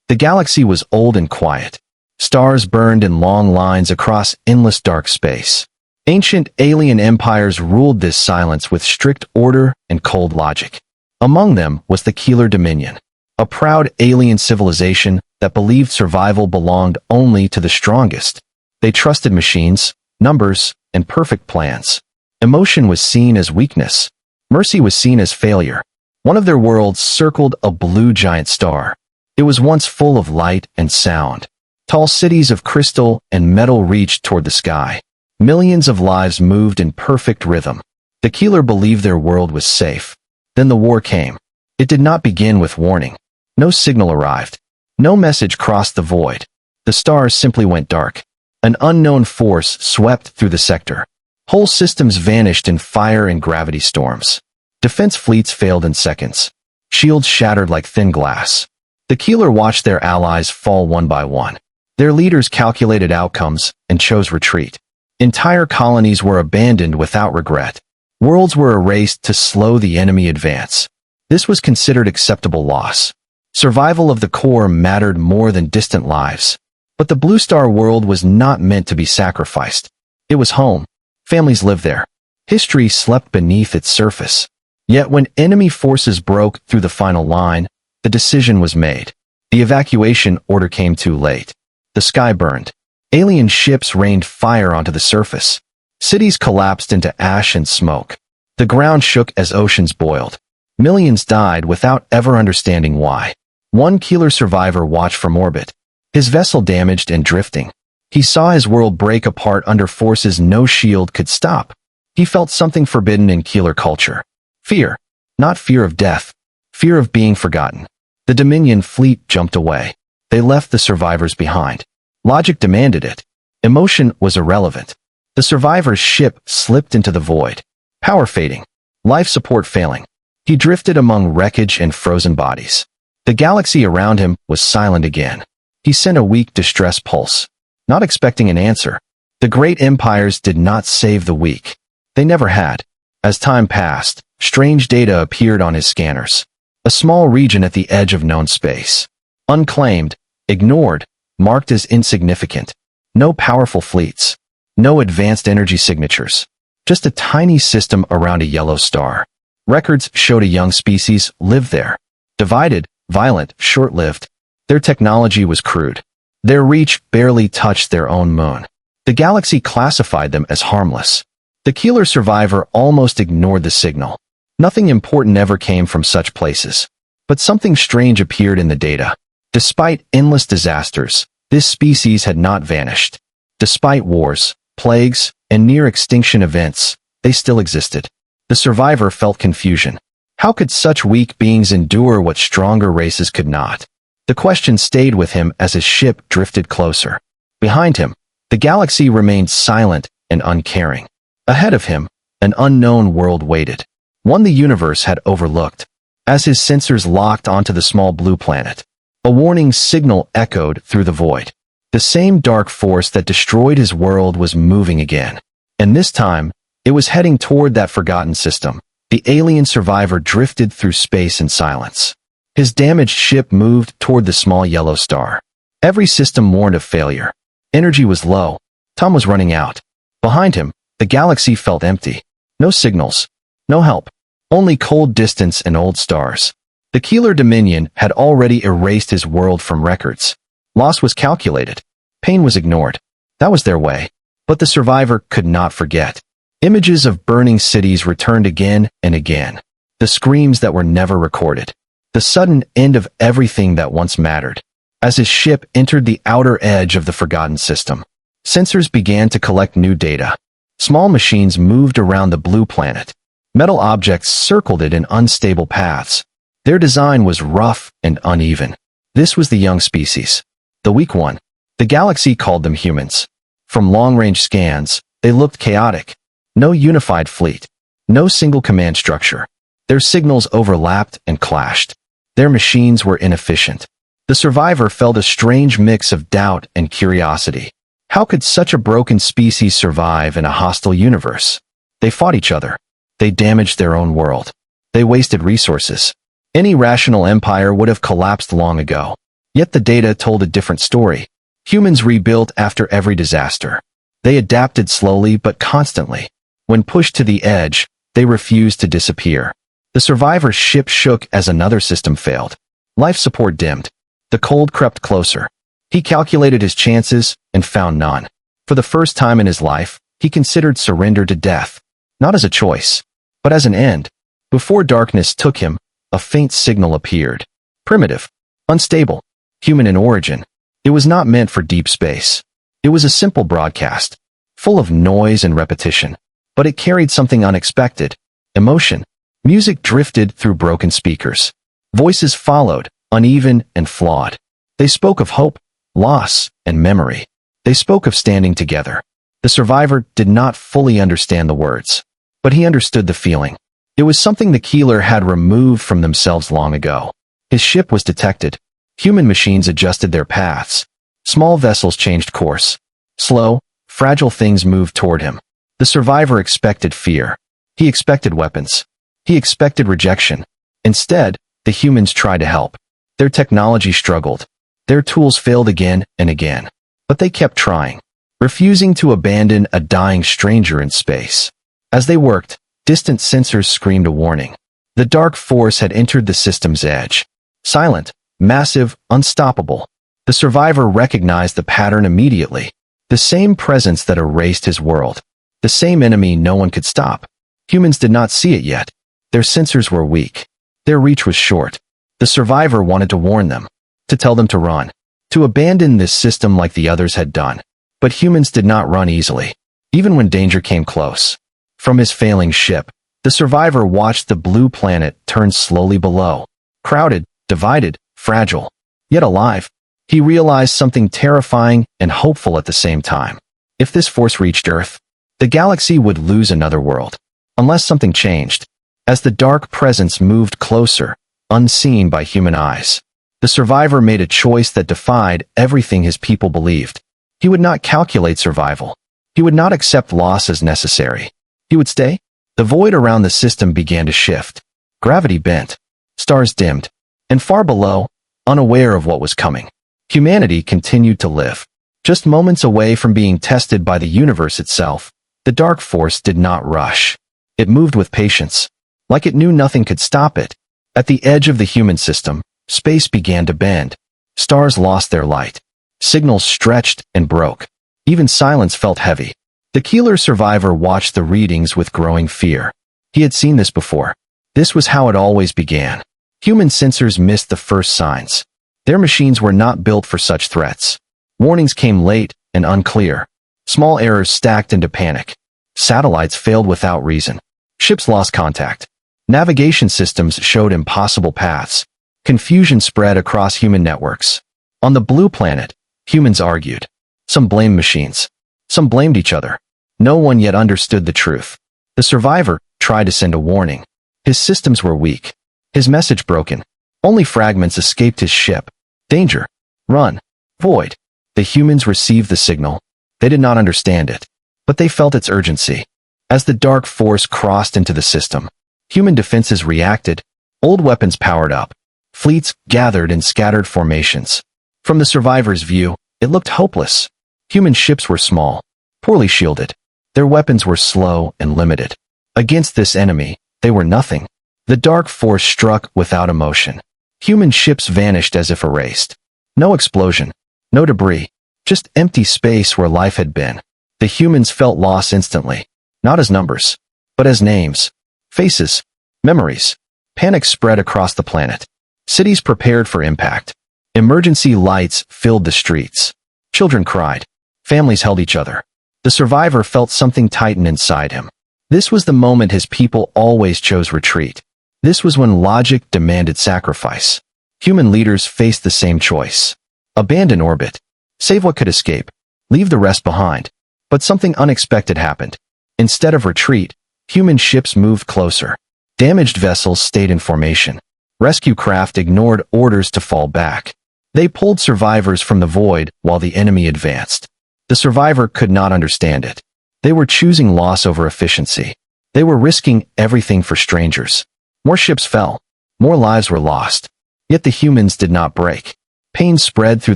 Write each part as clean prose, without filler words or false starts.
The galaxy was old and quiet. Stars burned in long lines across endless dark space. Ancient alien empires ruled this silence with strict order and cold logic. Among them was the Keeler Dominion, a proud alien civilization that believed survival belonged only to the strongest. They trusted machines, numbers, and perfect plans. Emotion was seen as weakness. Mercy was seen as failure. One of their worlds circled a blue giant star. It was once full of light and sound. Tall cities of crystal and metal reached toward the sky. Millions of lives moved in perfect rhythm. The Keeler believed their world was safe. Then the war came. It did not begin with warning. No signal arrived. No message crossed the void. The stars simply went dark. An unknown force swept through the sector. Whole systems vanished in fire and gravity storms. Defense fleets failed in seconds. Shields shattered like thin glass. The Keeler watched their allies fall one by one. Their leaders calculated outcomes and chose retreat. Entire colonies were abandoned without regret. Worlds were erased to slow the enemy advance. This was considered acceptable loss. Survival of the core mattered more than distant lives. But the Blue Star world was not meant to be sacrificed. It was home. Families lived there. History slept beneath its surface. Yet when enemy forces broke through the final line, the decision was made. The evacuation order came too late. The sky burned. Alien ships rained fire onto the surface. Cities collapsed into ash and smoke. The ground shook as oceans boiled. Millions died without ever understanding why. One Keeler survivor watched from orbit. His vessel damaged and drifting. He saw his world break apart under forces no shield could stop. He felt something forbidden in Keeler culture. Fear. Not fear of death. Fear of being forgotten. The Dominion fleet jumped away. They left the survivors behind. Logic demanded it. Emotion was irrelevant. The survivor's ship slipped into the void. Power fading. Life support failing. He drifted among wreckage and frozen bodies. The galaxy around him was silent again. He sent a weak distress pulse. Not expecting an answer. The great empires did not save the weak. They never had. As time passed, strange data appeared on his scanners. A small region at the edge of known space. Unclaimed, ignored, marked as insignificant. No powerful fleets. No advanced energy signatures. Just a tiny system around a yellow star. Records showed a young species lived there. Divided, violent, short-lived. Their technology was crude. Their reach barely touched their own moon. The galaxy classified them as harmless. The Keeler survivor almost ignored the signal. Nothing important ever came from such places. But something strange appeared in the data. Despite endless disasters, this species had not vanished. Despite wars, plagues, and near-extinction events, they still existed. The survivor felt confusion. How could such weak beings endure what stronger races could not? The question stayed with him as his ship drifted closer. Behind him, the galaxy remained silent and uncaring. Ahead of him, an unknown world waited. One the universe had overlooked. As his sensors locked onto the small blue planet, a warning signal echoed through the void. The same dark force that destroyed his world was moving again. And this time, it was heading toward that forgotten system. The alien survivor drifted through space in silence. His damaged ship moved toward the small yellow star. Every system warned of failure. Energy was low. Time was running out. Behind him, the galaxy felt empty. No signals. No help. Only cold distance and old stars. The Keeler Dominion had already erased his world from records. Loss was calculated. Pain was ignored. That was their way. But the survivor could not forget. Images of burning cities returned again and again. The screams that were never recorded. The sudden end of everything that once mattered. As his ship entered the outer edge of the forgotten system, sensors began to collect new data. Small machines moved around the blue planet. Metal objects circled it in unstable paths. Their design was rough and uneven. This was the young species. The weak one. The galaxy called them humans. From long-range scans, they looked chaotic. No unified fleet. No single command structure. Their signals overlapped and clashed. Their machines were inefficient. The survivor felt a strange mix of doubt and curiosity. How could such a broken species survive in a hostile universe? They fought each other. They damaged their own world. They wasted resources. Any rational empire would have collapsed long ago. Yet the data told a different story. Humans rebuilt after every disaster. They adapted slowly but constantly. When pushed to the edge, they refused to disappear. The survivor's ship shook as another system failed. Life support dimmed. The cold crept closer. He calculated his chances and found none. For the first time in his life, he considered surrender to death, not as a choice, but as an end. Before darkness took him, a faint signal appeared. Primitive, unstable, human in origin. It was not meant for deep space. It was a simple broadcast, full of noise and repetition, but it carried something unexpected. Emotion. Music drifted through broken speakers. Voices followed, uneven and flawed. They spoke of hope, loss, and memory. They spoke of standing together. The survivor did not fully understand the words, but he understood the feeling. It was something the killer had removed from themselves long ago. His ship was detected. Human machines adjusted their paths. Small vessels changed course. Slow, fragile things moved toward him. The survivor expected fear. He expected weapons. He expected rejection. Instead, the humans tried to help. Their technology struggled. Their tools failed again and again. But they kept trying, refusing to abandon a dying stranger in space. As they worked, distant sensors screamed a warning. The dark force had entered the system's edge. Silent, massive, unstoppable. The survivor recognized the pattern immediately. The same presence that erased his world. The same enemy no one could stop. Humans did not see it yet. Their sensors were weak. Their reach was short. The survivor wanted to warn them, to tell them to run, to abandon this system like the others had done. But humans did not run easily, even when danger came close. From his failing ship, the survivor watched the blue planet turn slowly below. Crowded, divided, fragile, yet alive. He realized something terrifying and hopeful at the same time. If this force reached Earth, the galaxy would lose another world, unless something changed. As the dark presence moved closer, unseen by human eyes, the survivor made a choice that defied everything his people believed. He would not calculate survival. He would not accept loss as necessary. He would stay. The void around the system began to shift. Gravity bent. Stars dimmed. And far below, unaware of what was coming, humanity continued to live. Just moments away from being tested by the universe itself, the dark force did not rush. It moved with patience, like it knew nothing could stop it. At the edge of the human system, space began to bend. Stars lost their light. Signals stretched and broke. Even silence felt heavy. The killer survivor watched the readings with growing fear. He had seen this before. This was how it always began. Human sensors missed the first signs. Their machines were not built for such threats. Warnings came late and unclear. Small errors stacked into panic. Satellites failed without reason. Ships lost contact. Navigation systems showed impossible paths. Confusion spread across human networks. On the blue planet, humans argued. Some blamed machines. Some blamed each other. No one yet understood the truth. The survivor tried to send a warning. His systems were weak. His message broken. Only fragments escaped his ship. Danger. Run. Void. The humans received the signal. They did not understand it, but they felt its urgency. As the dark force crossed into the system, human defenses reacted. Old weapons powered up. Fleets gathered in scattered formations. From the survivor's view, it looked hopeless. Human ships were small, poorly shielded. Their weapons were slow and limited. Against this enemy, they were nothing. The dark force struck without emotion. Human ships vanished as if erased. No explosion, no debris, just empty space where life had been. The humans felt loss instantly, not as numbers, but as names, faces, memories. Panic spread across the planet. Cities prepared for impact. Emergency lights filled the streets. Children cried. Families held each other. The survivor felt something tighten inside him. This was the moment his people always chose retreat. This was when logic demanded sacrifice. Human leaders faced the same choice. Abandon orbit. Save what could escape. Leave the rest behind. But something unexpected happened. Instead of retreat, human ships moved closer. Damaged vessels stayed in formation. Rescue craft ignored orders to fall back. They pulled survivors from the void while the enemy advanced. The survivor could not understand it. They were choosing loss over efficiency. They were risking everything for strangers. More ships fell. More lives were lost. Yet the humans did not break. Pain spread through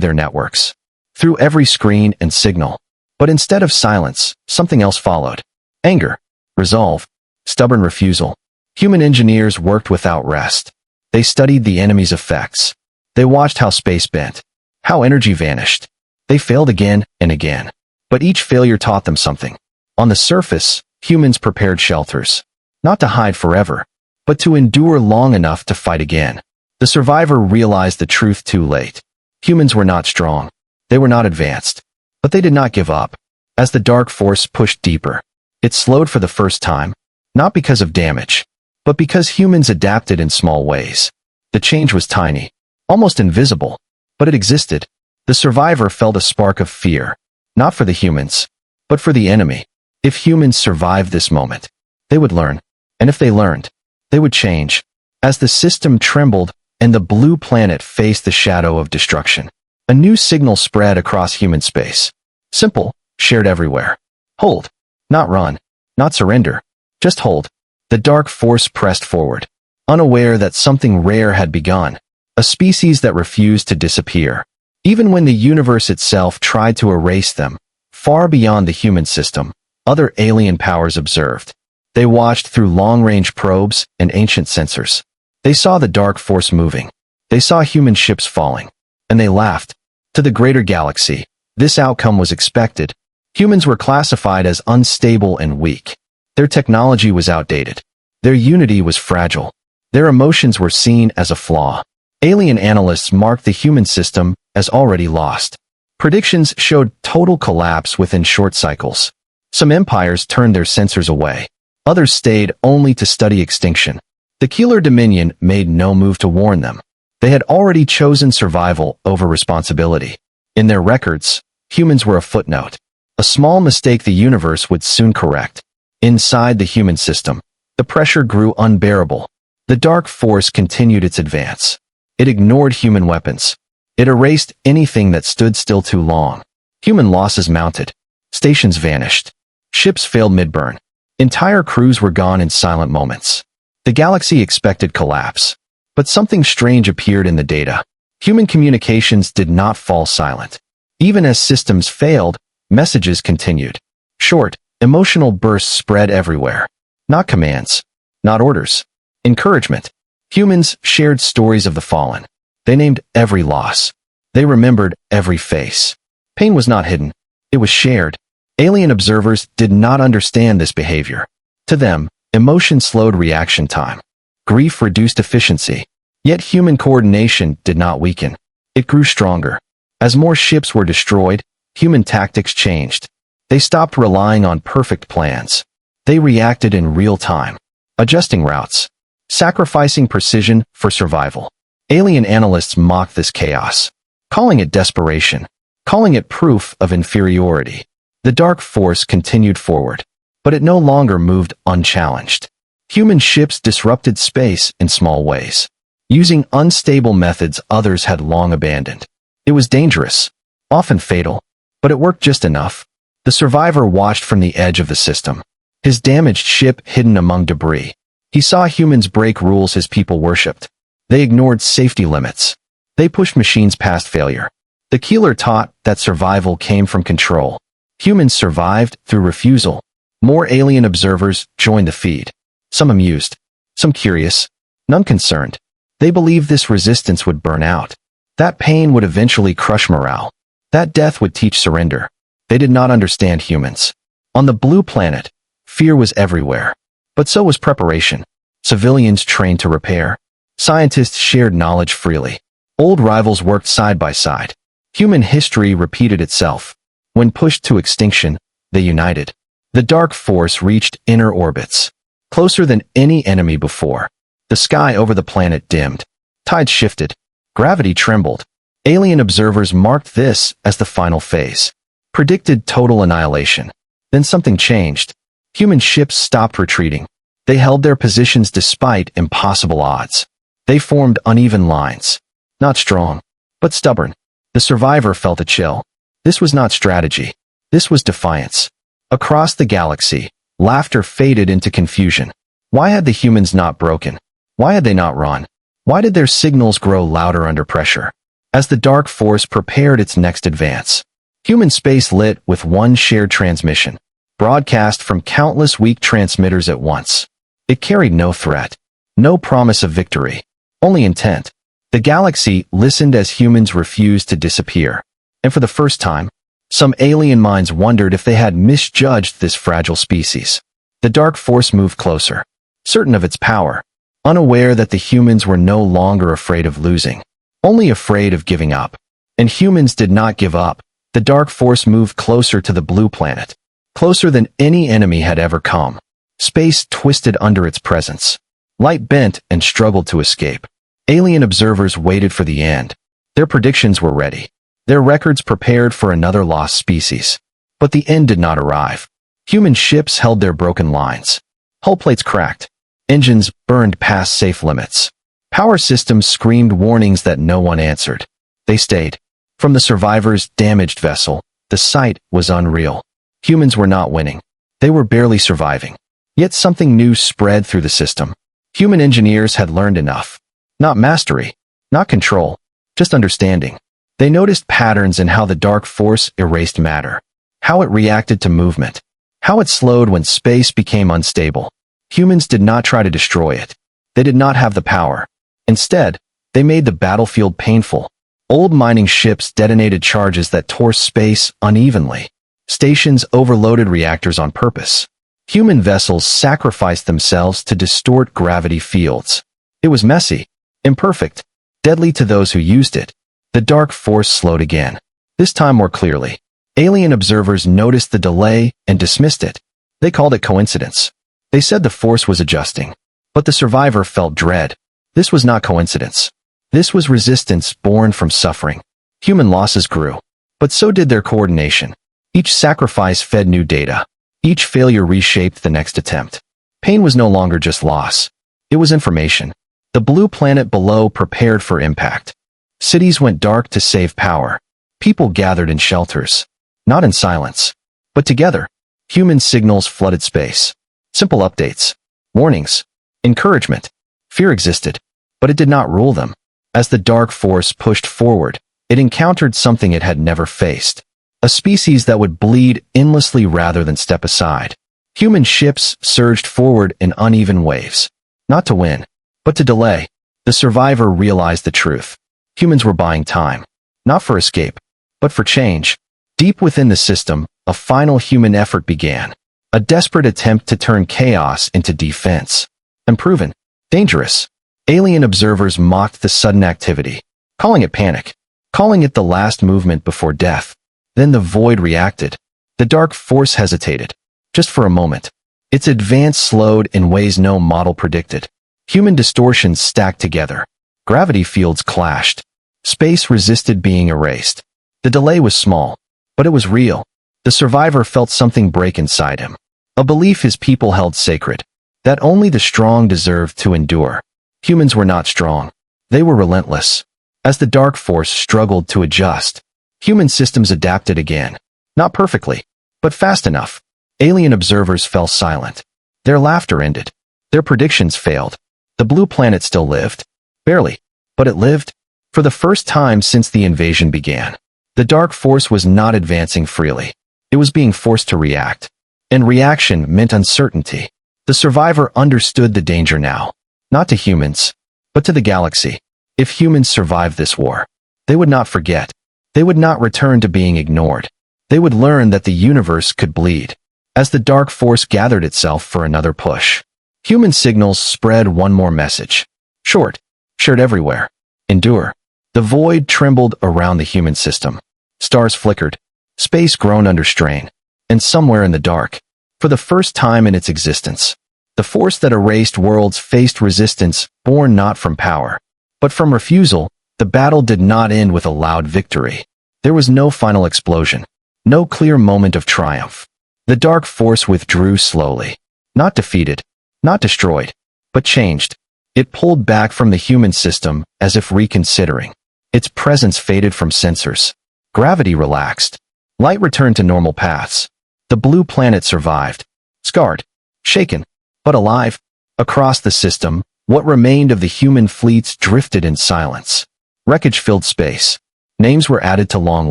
their networks, through every screen and signal. But instead of silence, something else followed. Anger, resolve, stubborn refusal. Human engineers worked without rest. They studied the enemy's effects. They watched how space bent, how energy vanished. They failed again and again. But each failure taught them something. On the surface, humans prepared shelters, not to hide forever, but to endure long enough to fight again. The survivor realized the truth too late. Humans were not strong. They were not advanced. But they did not give up. As the dark force pushed deeper, it slowed for the first time, not because of damage, but because humans adapted in small ways. The change was tiny, almost invisible, but it existed. The survivor felt a spark of fear, not for the humans, but for the enemy. If humans survived this moment, they would learn. And if they learned, they would change. As the system trembled and the blue planet faced the shadow of destruction, a new signal spread across human space. Simple, shared everywhere. Hold. Not run. Not surrender. Just hold. The dark force pressed forward, unaware that something rare had begun. A species that refused to disappear. Even when the universe itself tried to erase them, far beyond the human system, other alien powers observed. They watched through long-range probes and ancient sensors. They saw the dark force moving. They saw human ships falling. And they laughed. To the greater galaxy, this outcome was expected. Humans were classified as unstable and weak. Their technology was outdated. Their unity was fragile. Their emotions were seen as a flaw. Alien analysts marked the human system as already lost. Predictions showed total collapse within short cycles. Some empires turned their sensors away. Others stayed only to study extinction. The Keeler Dominion made no move to warn them. They had already chosen survival over responsibility. In their records, humans were a footnote. A small mistake the universe would soon correct. Inside the human system, the pressure grew unbearable. The dark force continued its advance. It ignored human weapons. It erased anything that stood still too long. Human losses mounted. Stations vanished. Ships failed mid-burn. Entire crews were gone in silent moments. The galaxy expected collapse. But something strange appeared in the data. Human communications did not fall silent. Even as systems failed, messages continued. Short, emotional bursts spread everywhere. Not commands. Not orders. Encouragement. Humans shared stories of the fallen. They named every loss. They remembered every face. Pain was not hidden. It was shared. Alien observers did not understand this behavior. To them, emotion slowed reaction time. Grief reduced efficiency. Yet human coordination did not weaken. It grew stronger. As more ships were destroyed, human tactics changed. They stopped relying on perfect plans. They reacted in real time, adjusting routes, sacrificing precision for survival. Alien analysts mocked this chaos, calling it desperation, calling it proof of inferiority. The dark force continued forward, but it no longer moved unchallenged. Human ships disrupted space in small ways, using unstable methods others had long abandoned. It was dangerous, often fatal, but it worked just enough. The survivor watched from the edge of the system, his damaged ship hidden among debris. He saw humans break rules his people worshipped. They ignored safety limits. They pushed machines past failure. The Keeler taught that survival came from control. Humans survived through refusal. More alien observers joined the feed. Some amused, some curious, none concerned. They believed this resistance would burn out. That pain would eventually crush morale. That death would teach surrender. They did not understand humans. On the blue planet, fear was everywhere. But so was preparation. Civilians trained to repair. Scientists shared knowledge freely. Old rivals worked side by side. Human history repeated itself. When pushed to extinction, they united. The dark force reached inner orbits, closer than any enemy before. The sky over the planet dimmed. Tides shifted. Gravity trembled. Alien observers marked this as the final phase. Predicted total annihilation. Then something changed. Human ships stopped retreating. They held their positions despite impossible odds. They formed uneven lines. Not strong, but stubborn. The survivor felt a chill. This was not strategy. This was defiance. Across the galaxy, laughter faded into confusion. Why had the humans not broken? Why had they not run? Why did their signals grow louder under pressure? as the dark force prepared its next advance. Human space lit with one shared transmission, broadcast from countless weak transmitters at once. It carried no threat, no promise of victory, only intent. The galaxy listened as humans refused to disappear. And for the first time, some alien minds wondered if they had misjudged this fragile species. The dark force moved closer, certain of its power, unaware that the humans were no longer afraid of losing, only afraid of giving up. And humans did not give up. The dark force moved closer to the blue planet, closer than any enemy had ever come. Space twisted under its presence. Light bent and struggled to escape. Alien observers waited for the end. Their predictions were ready. Their records prepared for another lost species. But the end did not arrive. Human ships held their broken lines. Hull plates cracked. Engines burned past safe limits. Power systems screamed warnings that no one answered. They stayed. From the survivors' damaged vessel, the sight was unreal. Humans were not winning. They were barely surviving. Yet something new spread through the system. Human engineers had learned enough. Not mastery, not control, just understanding. They noticed patterns in how the dark force erased matter, how it reacted to movement, how it slowed when space became unstable. Humans did not try to destroy it. They did not have the power. Instead, they made the battlefield painful. Old mining ships detonated charges that tore space unevenly. Stations overloaded reactors on purpose. Human vessels sacrificed themselves to distort gravity fields. It was messy, imperfect, deadly to those who used it. The dark force slowed again, this time more clearly. Alien observers noticed the delay and dismissed it. They called it coincidence. They said the force was adjusting. But the survivor felt dread. This was not coincidence. This was resistance born from suffering. Human losses grew, but so did their coordination. Each sacrifice fed new data. Each failure reshaped the next attempt. Pain was no longer just loss. It was information. The blue planet below prepared for impact. Cities went dark to save power. People gathered in shelters. Not in silence, but together. Human signals flooded space. Simple updates. Warnings. Encouragement. Fear existed, but it did not rule them. As the dark force pushed forward, it encountered something it had never faced. A species that would bleed endlessly rather than step aside. Human ships surged forward in uneven waves. Not to win, but to delay. The survivor realized the truth. Humans were buying time. Not for escape, but for change. Deep within the system, a final human effort began. A desperate attempt to turn chaos into defense. Unproven. Dangerous. Alien observers mocked the sudden activity, calling it panic, calling it the last movement before death. Then the void reacted. The dark force hesitated, just for a moment. Its advance slowed in ways no model predicted. Human distortions stacked together. Gravity fields clashed. Space resisted being erased. The delay was small, but it was real. The survivor felt something break inside him. A belief his people held sacred, that only the strong deserved to endure. Humans were not strong. They were relentless. As the dark force struggled to adjust, human systems adapted again. Not perfectly, but fast enough. Alien observers fell silent. Their laughter ended. Their predictions failed. The blue planet still lived. Barely, but it lived. For the first time since the invasion began, the dark force was not advancing freely. It was being forced to react. And reaction meant uncertainty. The survivor understood the danger now. Not to humans, but to the galaxy. If humans survived this war, they would not forget. They would not return to being ignored. They would learn that the universe could bleed. As the dark force gathered itself for another push, human signals spread one more message. Short, shared everywhere. Endure. The void trembled around the human system. Stars flickered. Space groaned under strain. And somewhere in the dark, for the first time in its existence, the force that erased worlds faced resistance born not from power, but from refusal. The battle did not end with a loud victory. There was no final explosion, no clear moment of triumph. The dark force withdrew slowly, not defeated, not destroyed, but changed. It pulled back from the human system as if reconsidering. Its presence faded from sensors. Gravity relaxed. Light returned to normal paths. The blue planet survived, scarred, shaken, but alive. Across the system, what remained of the human fleets drifted in silence. Wreckage filled space. Names were added to long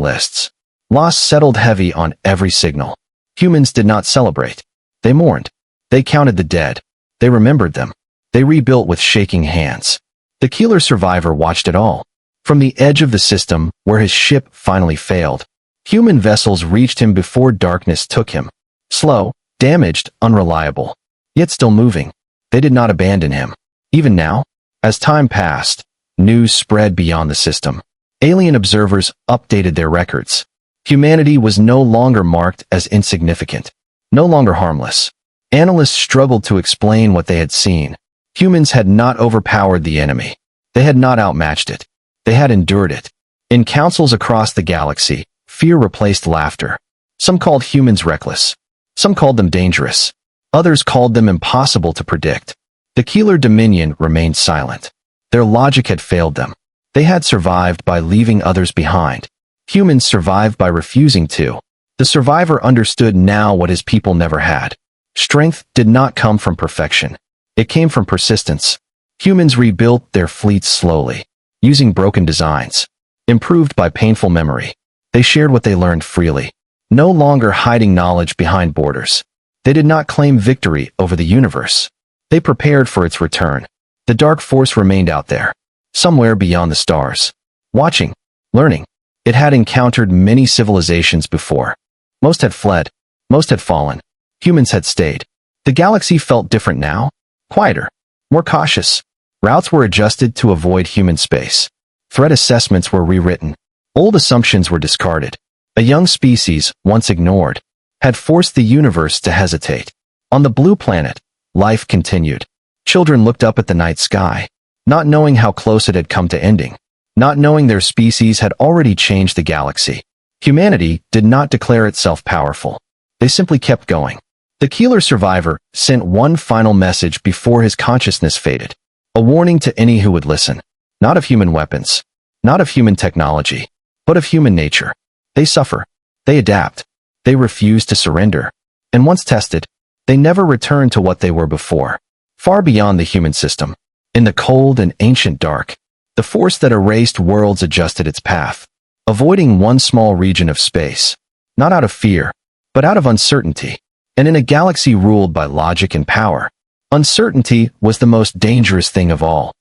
lists. Loss settled heavy on every signal. Humans did not celebrate. They mourned. They counted the dead. They remembered them. They rebuilt with shaking hands. The Keeler survivor watched it all. From the edge of the system, where his ship finally failed, human vessels reached him before darkness took him. Slow, damaged, unreliable, yet still moving. They did not abandon him. Even now, as time passed, news spread beyond the system. Alien observers updated their records. Humanity was no longer marked as insignificant, no longer harmless. Analysts struggled to explain what they had seen. Humans had not overpowered the enemy. They had not outmatched it. They had endured it. In councils across the galaxy, fear replaced laughter. Some called humans reckless. Some called them dangerous. Others called them impossible to predict. The Keeler Dominion remained silent. Their logic had failed them. They had survived by leaving others behind. Humans survived by refusing to. The survivor understood now what his people never had. Strength did not come from perfection. It came from persistence. Humans rebuilt their fleets slowly, using broken designs, improved by painful memory. They shared what they learned freely, no longer hiding knowledge behind borders. They did not claim victory over the universe. They prepared for its return. The dark force remained out there, somewhere beyond the stars, watching, learning. It had encountered many civilizations before. Most had fled. Most had fallen. Humans had stayed. The galaxy felt different now, quieter, more cautious. Routes were adjusted to avoid human space. Threat assessments were rewritten. Old assumptions were discarded. A young species, once ignored, had forced the universe to hesitate. On the blue planet, life continued. Children looked up at the night sky, not knowing how close it had come to ending, not knowing their species had already changed the galaxy. Humanity did not declare itself powerful. They simply kept going. The Keeler survivor sent one final message before his consciousness faded. A warning to any who would listen. Not of human weapons, not of human technology, but of human nature. They suffer. They adapt. They refuse to surrender. And once tested, they never return to what they were before. Far beyond the human system, in the cold and ancient dark, the force that erased worlds adjusted its path, avoiding one small region of space, not out of fear, but out of uncertainty. And in a galaxy ruled by logic and power, uncertainty was the most dangerous thing of all.